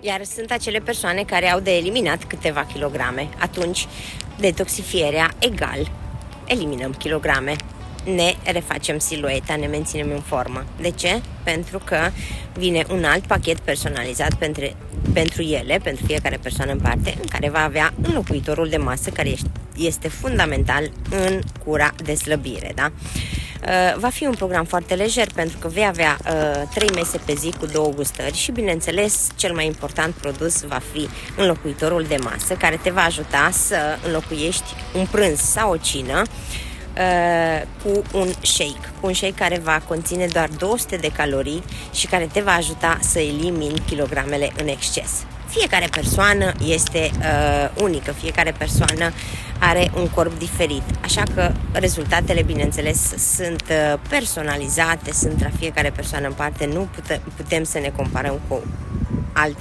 Iar sunt acele persoane care au de eliminat câteva kilograme. Atunci, detoxifierea egal, eliminăm kilograme, ne refacem silueta, ne menținem în formă. De ce? Pentru că vine un alt pachet personalizat pentru ele, pentru fiecare persoană în parte, în care va avea înlocuitorul de masă, care este fundamental în cura de slăbire, da? Va fi un program foarte lejer pentru că vei avea 3 mese pe zi cu 2 gustări și, bineînțeles, cel mai important produs va fi înlocuitorul de masă, care te va ajuta să înlocuiești un prânz sau o cină cu un shake care va conține doar 200 de calorii și care te va ajuta să elimini kilogramele în exces. Fiecare persoană este unică, fiecare persoană are un corp diferit, așa că rezultatele, bineînțeles, sunt personalizate, sunt la fiecare persoană în parte, nu putem să ne comparăm cu alte